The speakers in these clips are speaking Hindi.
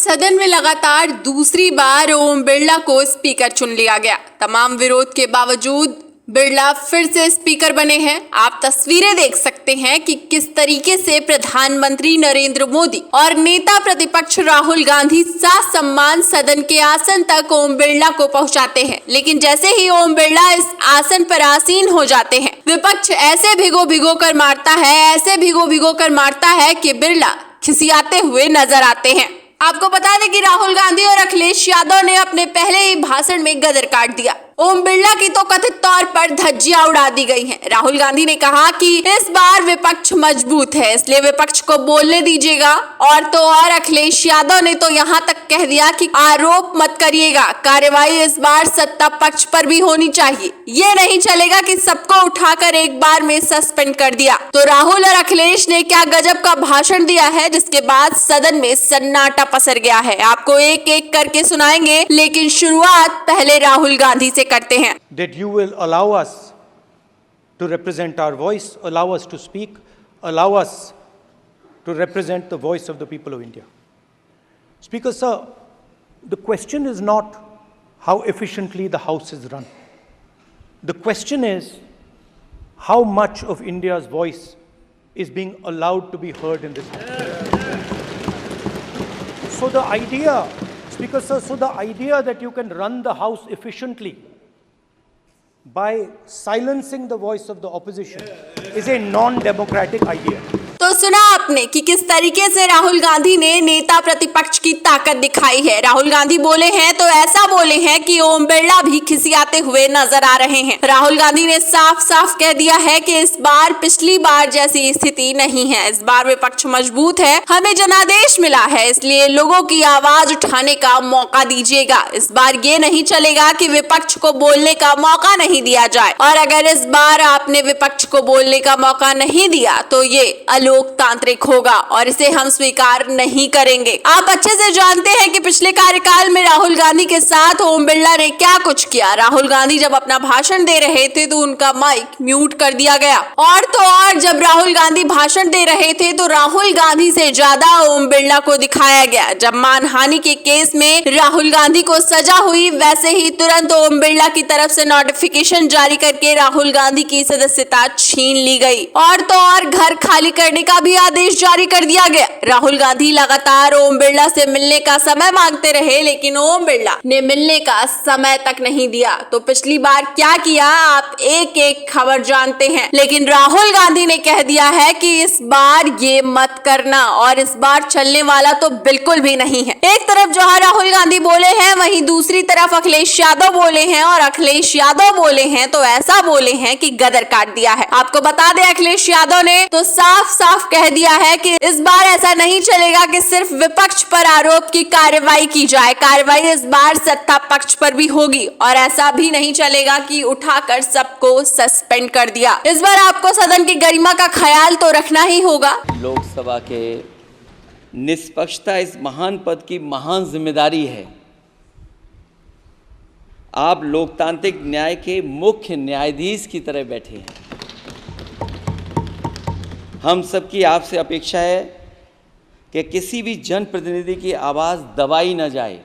सदन में लगातार दूसरी बार ओम बिरला को स्पीकर चुन लिया गया। तमाम विरोध के बावजूद बिरला फिर से स्पीकर बने हैं। आप तस्वीरें देख सकते हैं कि किस तरीके से प्रधानमंत्री नरेंद्र मोदी और नेता प्रतिपक्ष राहुल गांधी ससम्मान सदन के आसन तक ओम बिरला को पहुंचाते हैं। लेकिन जैसे ही ओम बिरला इस आसन पर आसीन हो जाते हैं, विपक्ष ऐसे भिगो भिगो कर मारता है कि बिरला खिसियाते हुए नजर आते हैं। आपको बता दें कि राहुल गांधी और अखिलेश यादव ने अपने पहले ही भाषण में गदर काट दिया। ओम बिरला की तो कथित तौर पर धज्जियां उड़ा दी गई हैं। राहुल गांधी ने कहा कि इस बार विपक्ष मजबूत है, इसलिए विपक्ष को बोलने दीजिएगा। और तो और अखिलेश यादव ने तो यहां तक कह दिया कि आरोप मत करिएगा, कार्रवाई इस बार सत्ता पक्ष पर भी होनी चाहिए। ये नहीं चलेगा कि सबको उठाकर एक बार में सस्पेंड कर दिया। तो राहुल और अखिलेश ने क्या गजब का भाषण दिया है, जिसके बाद सदन में सन्नाटा पसर गया है। आपको एक एक करके सुनाएंगे, लेकिन शुरुआत पहले राहुल गांधी से करते हैं। That you will allow us to represent our voice, allow us to speak, allow us to represent the voice of the people of India. Speaker sir, the question is not how efficiently the House is run. The question is how much of India's voice is being allowed to be heard in this House. So the idea, Speaker sir, the idea that you can run the House efficiently by silencing the voice of the opposition is a non-democratic idea. तो सुना आपने कि किस तरीके से राहुल गांधी ने नेता प्रतिपक्ष की ताकत दिखाई है। राहुल गांधी बोले हैं तो ऐसा बोले हैं कि ओम बिरला भी खिसियाते हुए नजर आ रहे हैं। राहुल गांधी ने साफ साफ कह दिया है कि इस बार पिछली बार जैसी स्थिति नहीं है, इस बार विपक्ष मजबूत है, हमें जनादेश मिला है, इसलिए लोगों की आवाज उठाने का मौका दीजिएगा। इस बार ये नहीं चलेगा कि विपक्ष को बोलने का मौका नहीं दिया जाए, और अगर इस बार आपने विपक्ष को बोलने का मौका नहीं दिया तो ये लोकतांत्रिक होगा और इसे हम स्वीकार नहीं करेंगे। आप अच्छे से जानते हैं कि पिछले कार्यकाल में राहुल गांधी के साथ ओम बिरला ने क्या कुछ किया। राहुल गांधी जब अपना भाषण दे रहे थे तो उनका माइक म्यूट कर दिया गया, और तो और जब राहुल गांधी भाषण दे रहे थे तो राहुल गांधी से ज्यादा ओम बिरला को दिखाया गया। जब मानहानि के केस में राहुल गांधी को सजा हुई, वैसे ही तुरंत ओम बिरला की तरफ से नोटिफिकेशन जारी करके राहुल गांधी की सदस्यता छीन ली गई, और तो और घर खाली करने का भी आदेश जारी कर दिया गया। राहुल गांधी लगातार ओम बिरला से मिलने का समय मांगते रहे, लेकिन ओम बिरला ने मिलने का समय तक नहीं दिया। तो पिछली बार क्या किया आप एक एक खबर जानते हैं, लेकिन राहुल गांधी ने कह दिया है कि इस बार ये मत करना, और इस बार चलने वाला तो बिल्कुल भी नहीं है। एक तरफ जहां राहुल गांधी बोले हैं, वहीं दूसरी तरफ अखिलेश यादव बोले हैं, और अखिलेश यादव बोले हैं तो ऐसा बोले हैं कि गदर काट दिया है। आपको बता दें, अखिलेश यादव ने तो साफ साफ कह दिया है कि इस बार ऐसा नहीं चलेगा कि सिर्फ विपक्ष पर आरोप की कार्रवाई की जाए, कार्रवाई इस बार सत्ता पक्ष पर भी होगी, और ऐसा भी नहीं चलेगा कि उठाकर सबको सस्पेंड कर दिया। इस बार आपको सदन की गरिमा का ख्याल तो रखना ही होगा। लोकसभा के निष्पक्षता इस महान पद की महान जिम्मेदारी है। आप लोकतांत्रिक न्याय के मुख्य न्यायाधीश की तरह बैठे हैं। हम सबकी आपसे अपेक्षा है कि किसी भी जनप्रतिनिधि की आवाज़ दबाई न जाए,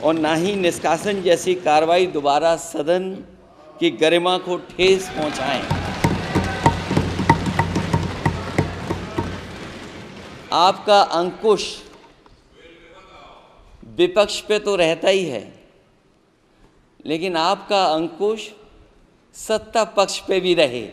और ना ही निष्कासन जैसी कार्रवाई दोबारा सदन की गरिमा को ठेस पहुंचाएं। आपका अंकुश विपक्ष पे तो रहता ही है, लेकिन आपका अंकुश सत्ता पक्ष पे भी रहे।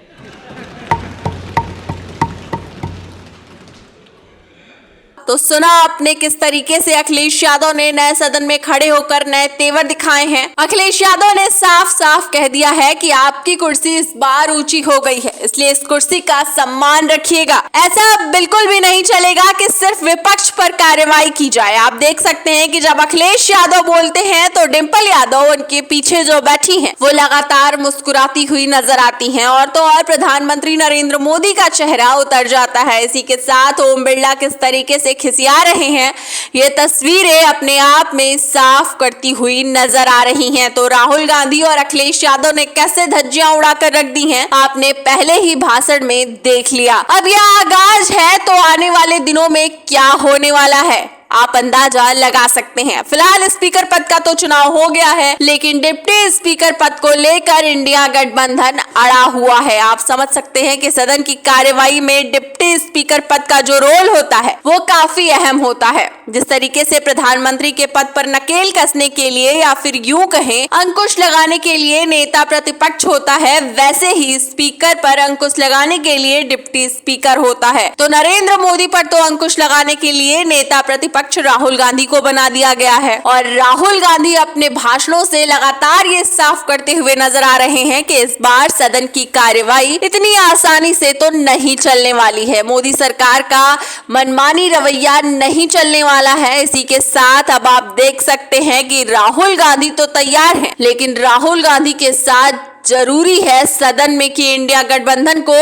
तो सुना आपने किस तरीके से अखिलेश यादव ने नए सदन में खड़े होकर नए तेवर दिखाए हैं। अखिलेश यादव ने साफ साफ कह दिया है कि आपकी कुर्सी इस बार ऊंची हो गई है, इसलिए इस कुर्सी का सम्मान रखिएगा। ऐसा बिल्कुल भी नहीं चलेगा कि सिर्फ विपक्ष पर कार्रवाई की जाए। आप देख सकते हैं कि जब अखिलेश यादव बोलते हैं तो डिंपल यादव उनके पीछे जो बैठी हैं, वो लगातार मुस्कुराती हुई नजर आती हैं, और तो और प्रधानमंत्री नरेंद्र मोदी का चेहरा उतर जाता है। इसी के साथ ओम बिरला किस तरीके से खिसिया रहे हैं, ये तस्वीरें अपने आप में साफ करती हुई नजर आ रही हैं। तो राहुल गांधी और अखिलेश यादव ने कैसे धज्जियां उड़ाकर रख दी हैं, आपने पहले ही भाषण में देख लिया। अब यह आगाज है, तो आने वाले दिनों में क्या होने वाला है आप अंदाजा लगा सकते हैं। फिलहाल स्पीकर पद का तो चुनाव हो गया है, लेकिन डिप्टी स्पीकर पद को लेकर इंडिया गठबंधन अड़ा हुआ है। आप समझ सकते हैं कि सदन की कार्यवाही में डिप्टी स्पीकर पद का जो रोल होता है वो काफी अहम होता है। जिस तरीके से प्रधानमंत्री के पद पर नकेल कसने के लिए या फिर यूं कहें अंकुश लगाने के लिए नेता प्रतिपक्ष होता है, वैसे ही स्पीकर पर अंकुश लगाने के लिए डिप्टी स्पीकर होता है। तो नरेंद्र मोदी पर तो अंकुश लगाने के लिए नेता प्रतिपक्ष राहुल गांधी को बना दिया गया है और राहुल गांधी अपने भाषणों से लगातार ये साफ करते हुए नजर आ रहे हैं कि इस बार सदन की कार्यवाही इतनी आसानी से तो नहीं चलने वाली है। मोदी सरकार का मनमानी रवैया नहीं चलने वाला है। इसी के साथ अब आप देख सकते हैं कि राहुल गांधी तो तैयार हैं, लेकिन राहुल गांधी के साथ जरूरी है सदन में कि इंडिया गठबंधन को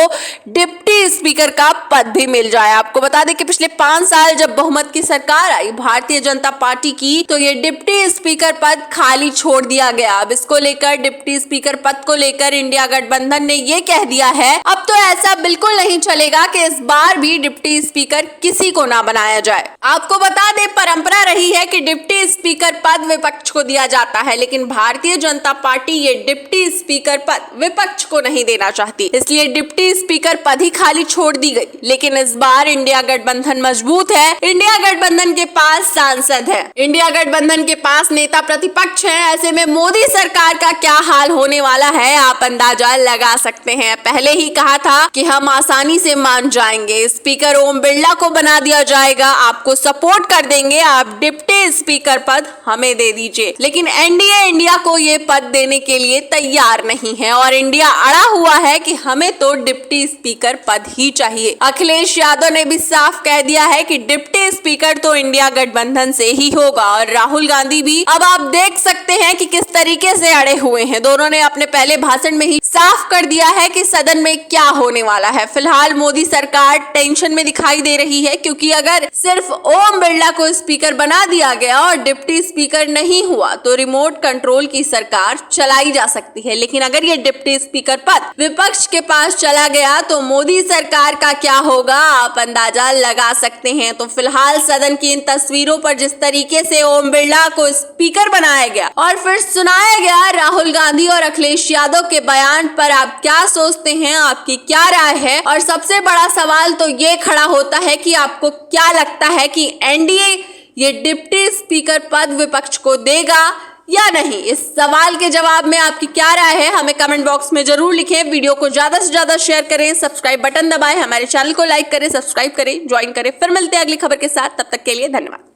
डिप्टी स्पीकर का पद भी मिल जाए। आपको बता दें कि पिछले 5 साल जब बहुमत की सरकार आई भारतीय जनता पार्टी की, तो ये डिप्टी स्पीकर पद खाली छोड़ दिया गया। अब इसको लेकर डिप्टी स्पीकर पद को लेकर इंडिया गठबंधन ने ये कह दिया है अब तो ऐसा बिल्कुल नहीं चलेगा कि इस बार भी डिप्टी स्पीकर किसी को ना बनाया जाए। आपको बता दें परंपरा रही है कि डिप्टी स्पीकर पद विपक्ष को दिया जाता है, लेकिन भारतीय जनता पार्टी ये डिप्टी स्पीकर पद विपक्ष को नहीं देना चाहती, इसलिए डिप्टी स्पीकर पद ही खाली छोड़ दी गई। लेकिन इस बार इंडिया गठबंधन मजबूत है, इंडिया गठबंधन के पास सांसद है, इंडिया गठबंधन के पास नेता प्रतिपक्ष है। ऐसे में मोदी सरकार का क्या हाल होने वाला है आप अंदाजा लगा सकते हैं। पहले ही कहा था कि हम आसानी से मान जाएंगे, स्पीकर ओम बिरला को बना दिया जाएगा, आपको सपोर्ट कर देंगे, आप डिप्टी स्पीकर पद हमें दे दीजिए। लेकिन एनडीए इंडिया को ये पद देने के लिए तैयार नहीं है और इंडिया अड़ा हुआ है कि हमें तो डिप्टी स्पीकर पद ही चाहिए। अखिलेश यादव ने भी साफ कह दिया है कि डिप्टी स्पीकर तो इंडिया गठबंधन से ही होगा और राहुल गांधी भी अब आप देख सकते हैं कि किस तरीके से अड़े हुए हैं। दोनों ने अपने पहले भाषण में ही साफ कर दिया है कि सदन में क्या होने वाला है। फिलहाल मोदी सरकार टेंशन में दिखाई दे रही है, क्योंकि अगर सिर्फ ओम बिरला को स्पीकर बना दिया गया और डिप्टी स्पीकर नहीं हुआ तो रिमोट कंट्रोल की सरकार चलाई जा सकती है। लेकिन अगर ये डिप्टी स्पीकर पद विपक्ष के पास चला गया तो मोदी सरकार का क्या होगा आप अंदाजा लगा सकते हैं। तो फिलहाल सदन की इन तस्वीरों पर जिस तरीके से ओम बिरला को स्पीकर बनाया गया और फिर सुनाया गया राहुल गांधी और अखिलेश यादव के बयान पर आप क्या सोचते हैं, आपकी क्या राय है? और सबसे बड़ा सवाल तो ये खड़ा होता है कि आपको क्या लगता है कि एनडीए ये डिप्टी स्पीकर पद विपक्ष को देगा या नहीं? इस सवाल के जवाब में आपकी क्या राय है हमें कमेंट बॉक्स में जरूर लिखें। वीडियो को ज्यादा से ज्यादा शेयर करें, सब्सक्राइब बटन दबाएं, हमारे चैनल को लाइक करें, सब्सक्राइब करें, ज्वाइन करें। फिर मिलते हैं अगली खबर के साथ, तब तक के लिए धन्यवाद।